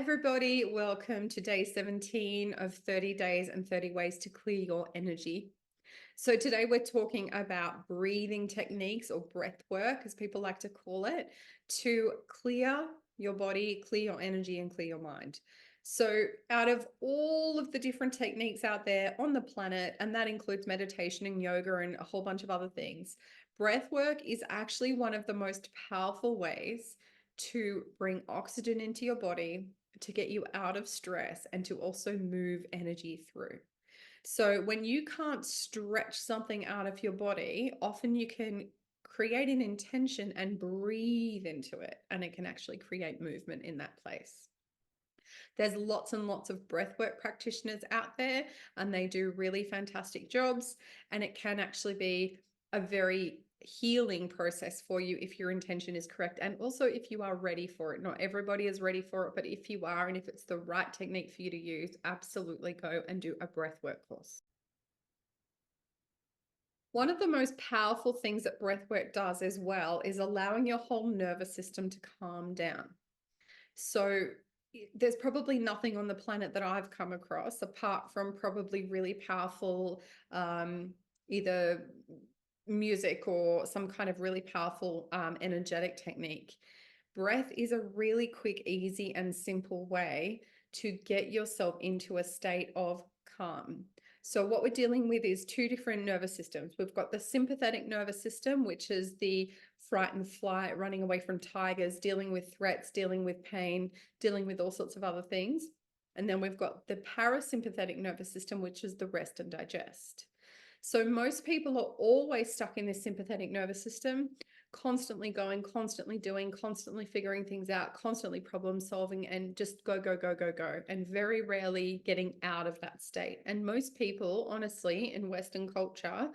everybody, welcome to day 17 of 30 days and 30 ways to clear your energy. So today we're talking about breathing techniques, or breath work as people like to call it, to clear your body, clear your energy, and clear your mind. So out of all of the different techniques out there on the planet, and that includes meditation and yoga and a whole bunch of other things, breath work is actually one of the most powerful ways to bring oxygen into your body, to get you out of stress, and to also move energy through. So when you can't stretch something out of your body, often you can create an intention and breathe into it, and it can actually create movement in that place. There's lots and lots of breathwork practitioners out there, and they do really fantastic jobs, and it can actually be a very healing process for you if your intention is correct, and also if you are ready for it. Not everybody is ready for it, but if you are, and if it's the right technique for you to use, absolutely go and do a breathwork course. One of the most powerful things that breathwork does as well is allowing your whole nervous system to calm down. So there's probably nothing on the planet that I've come across, apart from probably really powerful either music or some kind of really powerful energetic technique. Breath is a really quick, easy, and simple way to get yourself into a state of calm. So what we're dealing with is two different nervous systems. We've got the sympathetic nervous system, which is the fright and flight, running away from tigers, dealing with threats, dealing with pain, dealing with all sorts of other things. And then we've got the parasympathetic nervous system, which is the rest and digest. So most people are always stuck in this sympathetic nervous system, constantly going, constantly doing, constantly figuring things out, constantly problem solving, and just go, go, go, go, go, and very rarely getting out of that state. And most people, honestly, in Western culture,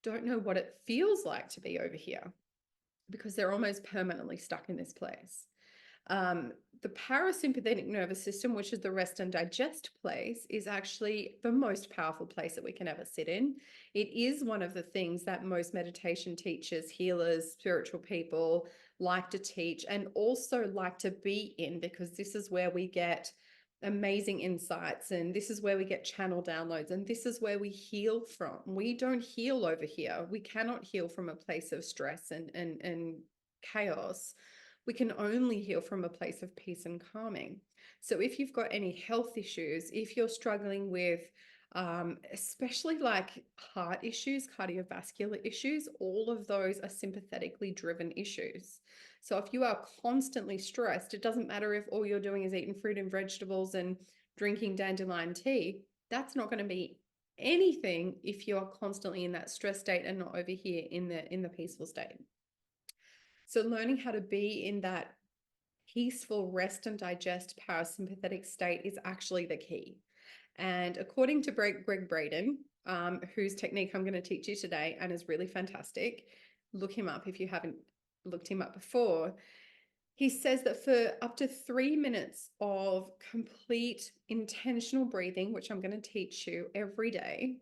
don't know what it feels like to be over here, because they're almost permanently stuck in this place. The parasympathetic nervous system, which is the rest and digest place, is actually the most powerful place that we can ever sit in. It is one of the things that most meditation teachers, healers, spiritual people like to teach, and also like to be in, because this is where we get amazing insights, and this is where we get channel downloads, and this is where we heal from. We don't heal over here. We cannot heal from a place of stress and chaos. We can only heal from a place of peace and calming. So if you've got any health issues, if you're struggling with especially like heart issues, cardiovascular issues, all of those are sympathetically driven issues. So if you are constantly stressed, it doesn't matter if all you're doing is eating fruit and vegetables and drinking dandelion tea. That's not going to be anything if you are constantly in that stress state and not over here in the peaceful state. So learning how to be in that peaceful rest and digest parasympathetic state is actually the key. And according to Greg Braden, whose technique I'm going to teach you today and is really fantastic, look him up if you haven't looked him up before. He says that for up to 3 minutes of complete intentional breathing, which I'm going to teach you every day,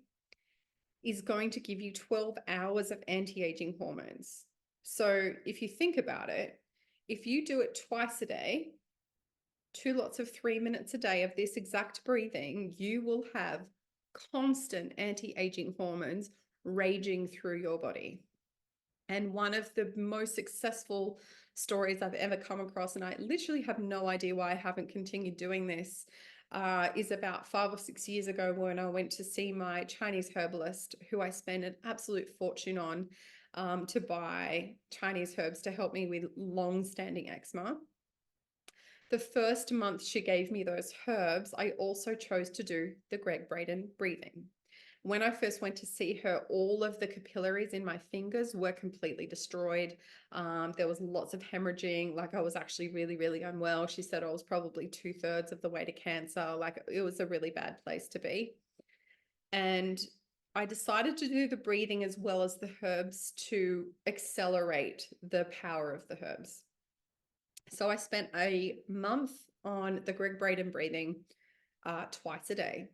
is going to give you 12 hours of anti-aging hormones. So if you think about it, if you do it twice a day, 2 lots of 3 minutes a day of this exact breathing, you will have constant anti-aging hormones raging through your body. And one of the most successful stories I've ever come across, and I literally have no idea why I haven't continued doing this, is about 5 or 6 years ago, when I went to see my Chinese herbalist, who I spent an absolute fortune on, to buy Chinese herbs to help me with long-standing eczema. The first month she gave me those herbs, I also chose to do the Greg Braden breathing. When I first went to see her, all of the capillaries in my fingers were completely destroyed. There was lots of hemorrhaging. Like, I was actually really, really unwell. She said I was probably 2/3 of the way to cancer. Like, it was a really bad place to be. And I decided to do the breathing as well as the herbs to accelerate the power of the herbs. So I spent a month on the Greg Braden breathing twice a day.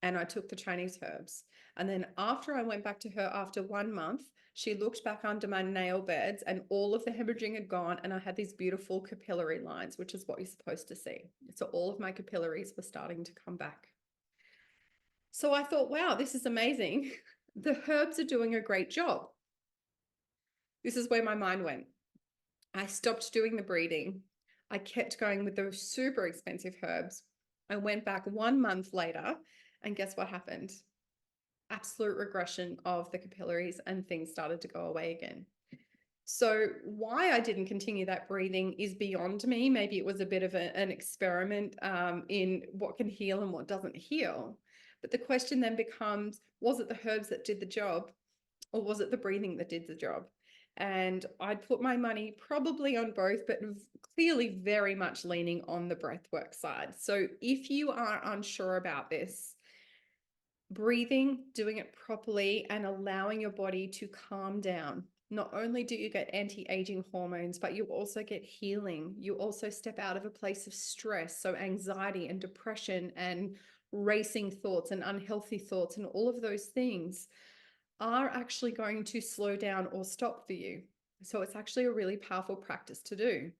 and I took the Chinese herbs. And then after I went back to her after 1 month, she looked back under my nail beds and all of the hemorrhaging had gone. And I had these beautiful capillary lines, which is what you're supposed to see. So all of my capillaries were starting to come back. So I thought, wow, this is amazing. The herbs are doing a great job. This is where my mind went. I stopped doing the breathing. I kept going with those super expensive herbs. I went back 1 month later, and guess what happened? Absolute regression of the capillaries, and things started to go away again. So why I didn't continue that breathing is beyond me. Maybe it was a bit of an experiment in what can heal and what doesn't heal. But the question then becomes, was it the herbs that did the job, or was it the breathing that did the job? And I'd put my money probably on both, but clearly very much leaning on the breathwork side. So if you are unsure about this, breathing, doing it properly, and allowing your body to calm down. Not only do you get anti-aging hormones, but you also get healing. You also step out of a place of stress, so anxiety and depression and racing thoughts and unhealthy thoughts and all of those things are actually going to slow down or stop for you. So it's actually a really powerful practice to do.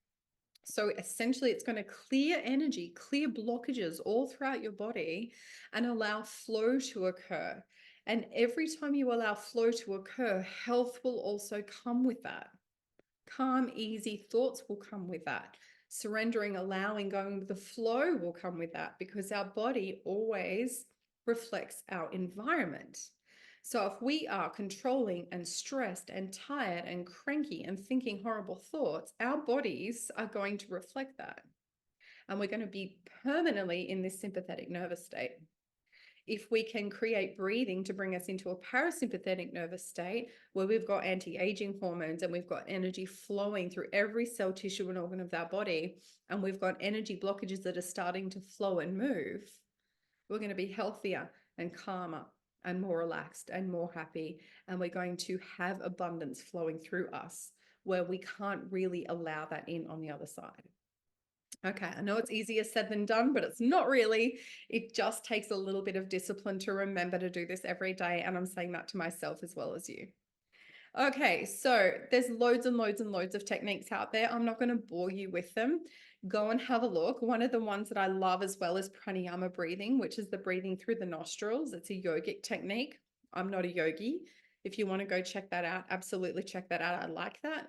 So essentially, it's going to clear energy, clear blockages all throughout your body and allow flow to occur. And every time you allow flow to occur, health will also come with that. Calm, easy thoughts will come with that. Surrendering, allowing, going with the flow will come with that, because our body always reflects our environment. So if we are controlling and stressed and tired and cranky and thinking horrible thoughts, our bodies are going to reflect that. And we're going to be permanently in this sympathetic nervous state. If we can create breathing to bring us into a parasympathetic nervous state where we've got anti-aging hormones and we've got energy flowing through every cell, tissue, and organ of our body, and we've got energy blockages that are starting to flow and move, we're going to be healthier and calmer and more relaxed and more happy. And we're going to have abundance flowing through us where we can't really allow that in on the other side. Okay, I know it's easier said than done, but it's not really. It just takes a little bit of discipline to remember to do this every day. And I'm saying that to myself as well as you. Okay, so there's loads and loads and loads of techniques out there. I'm not going to bore you with them. Go and have a look. One of the ones that I love as well is pranayama breathing, which is the breathing through the nostrils. It's a yogic technique. I'm not a yogi. If you want to go check that out, absolutely check that out. I like that.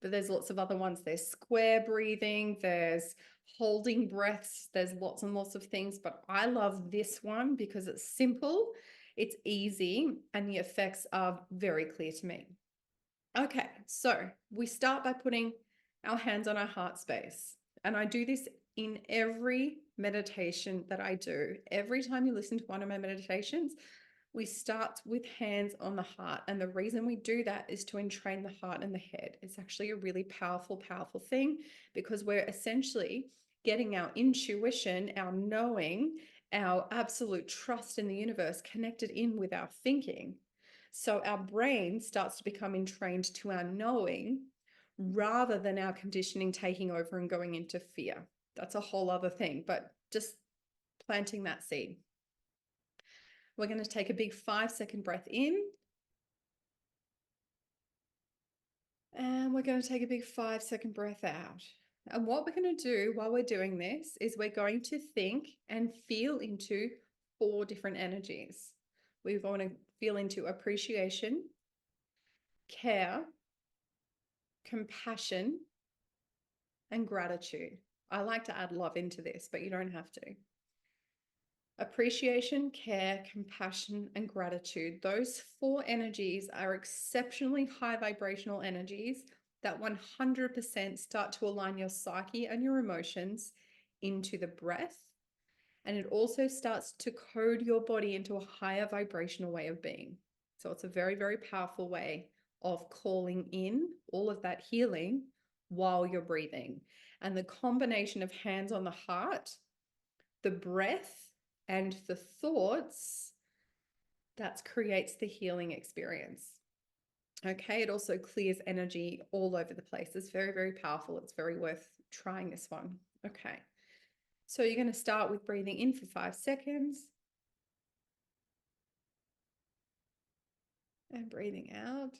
But there's lots of other ones. There's square breathing, there's holding breaths, there's lots and lots of things. But I love this one because it's simple, it's easy, and the effects are very clear to me. Okay, so we start by putting our hands on our heart space. And I do this in every meditation that I do. Every time you listen to one of my meditations, we start with hands on the heart. And the reason we do that is to entrain the heart and the head. It's actually a really powerful, powerful thing, because we're essentially getting our intuition, our knowing, our absolute trust in the universe connected in with our thinking. So our brain starts to become entrained to our knowing rather than our conditioning taking over and going into fear. That's a whole other thing, but just planting that seed. We're going to take a big 5-second breath in. And we're going to take a big 5-second breath out. And what we're going to do while we're doing this is we're going to think and feel into 4 different energies. We're going to feel into appreciation, care, compassion, and gratitude. I like to add love into this, but you don't have to. Appreciation, care, compassion, and gratitude. Those 4 energies are exceptionally high vibrational energies that 100% start to align your psyche and your emotions into the breath. And it also starts to code your body into a higher vibrational way of being. So it's a very, very powerful way of calling in all of that healing while you're breathing. And the combination of hands on the heart, the breath, and the thoughts, that creates the healing experience. Okay, it also clears energy all over the place. It's very, very powerful. It's very worth trying this one. Okay, so you're going to start with breathing in for 5 seconds. And breathing out.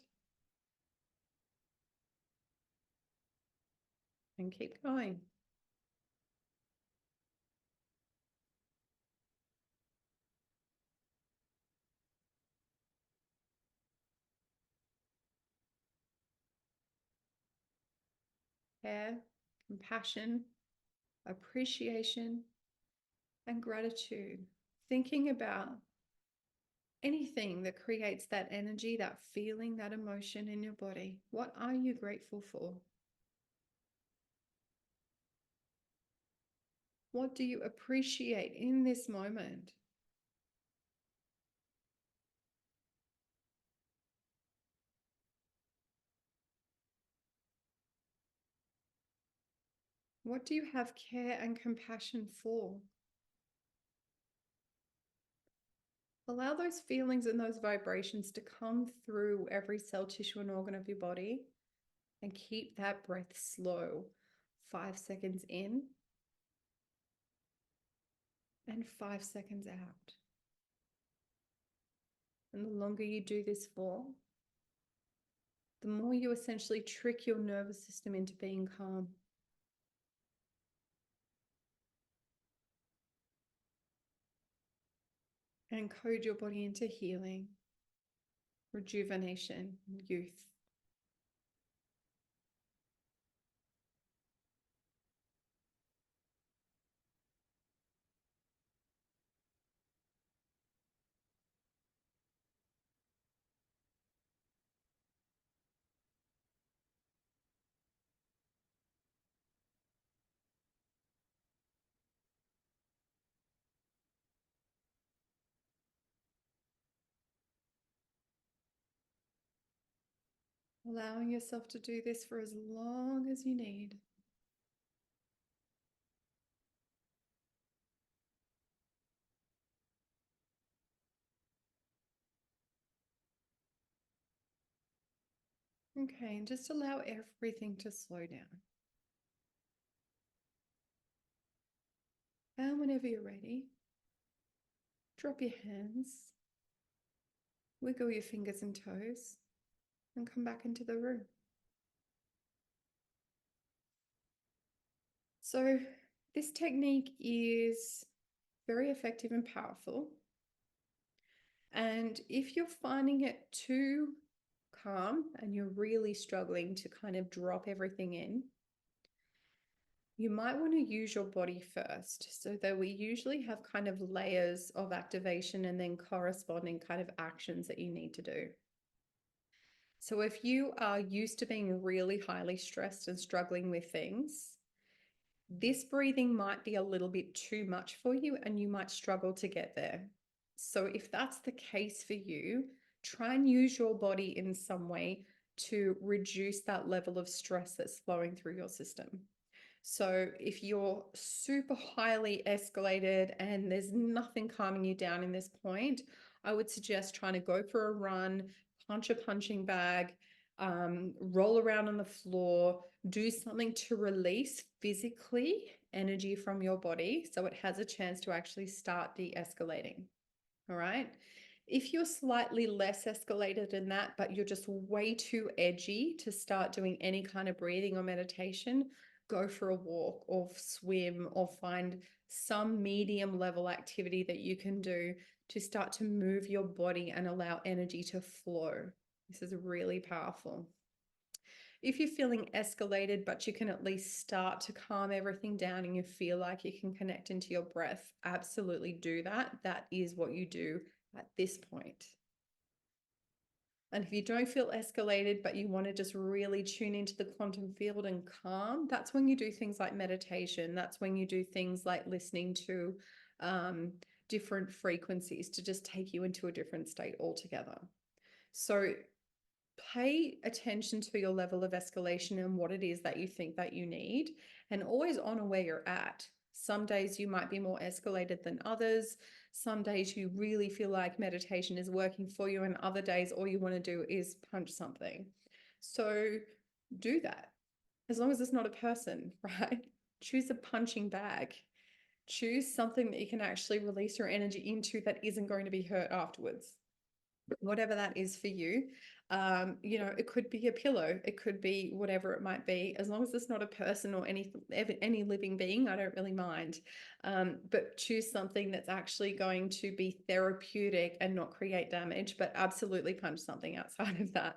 And keep going. Care, compassion, appreciation, and gratitude. Thinking about anything that creates that energy, that feeling, that emotion in your body. What are you grateful for? What do you appreciate in this moment? What do you have care and compassion for? Allow those feelings and those vibrations to come through every cell, tissue, and organ of your body, and keep that breath slow. 5 seconds in and 5 seconds out. And the longer you do this for, the more you essentially trick your nervous system into being calm. And code your body into healing, rejuvenation, youth. Allowing yourself to do this for as long as you need. Okay, and just allow everything to slow down. And whenever you're ready, drop your hands, wiggle your fingers and toes, and come back into the room. So this technique is very effective and powerful. And if you're finding it too calm and you're really struggling to kind of drop everything in, you might want to use your body first. So that we usually have kind of layers of activation and then corresponding kind of actions that you need to do. So if you are used to being really highly stressed and struggling with things, this breathing might be a little bit too much for you and you might struggle to get there. So if that's the case for you, try and use your body in some way to reduce that level of stress that's flowing through your system. So if you're super highly escalated and there's nothing calming you down in this point, I would suggest trying to go for a run, punch a punching bag, roll around on the floor, do something to release physically energy from your body so it has a chance to actually start de-escalating. All right. If you're slightly less escalated than that, but you're just way too edgy to start doing any kind of breathing or meditation, go for a walk or swim or find some medium level activity that you can do to start to move your body and allow energy to flow. This is really powerful. If you're feeling escalated, but you can at least start to calm everything down and you feel like you can connect into your breath, absolutely do that. That is what you do at this point. And if you don't feel escalated, but you want to just really tune into the quantum field and calm, that's when you do things like meditation. That's when you do things like listening to different frequencies to just take you into a different state altogether. So pay attention to your level of escalation and what it is that you think that you need, and always honor where you're at. Some days you might be more escalated than others. Some days you really feel like meditation is working for you, and other days all you want to do is punch something. So do that. As long as it's not a person, right? Choose a punching bag. Choose something that you can actually release your energy into that isn't going to be hurt afterwards. whatever that is for you. You know, it could be a pillow, it could be whatever it might be, as long as it's not a person or any living being, I don't really mind. But choose something that's actually going to be therapeutic and not create damage, but absolutely punch something outside of that.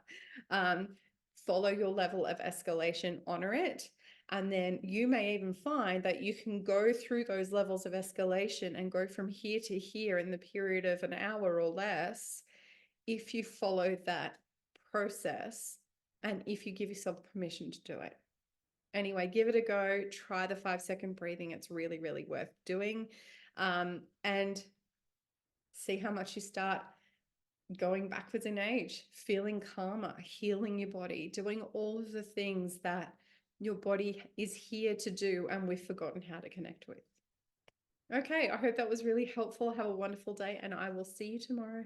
Follow your level of escalation, honor it. And then you may even find that you can go through those levels of escalation and go from here to here in the period of an hour or less if you follow that process and if you give yourself permission to do it. Anyway, give it a go. Try the 5-second breathing. It's really, really worth doing. And see how much you start going backwards in age, feeling calmer, healing your body, doing all of the things that your body is here to do and we've forgotten how to connect with. Okay, I hope that was really helpful. Have a wonderful day and I will see you tomorrow.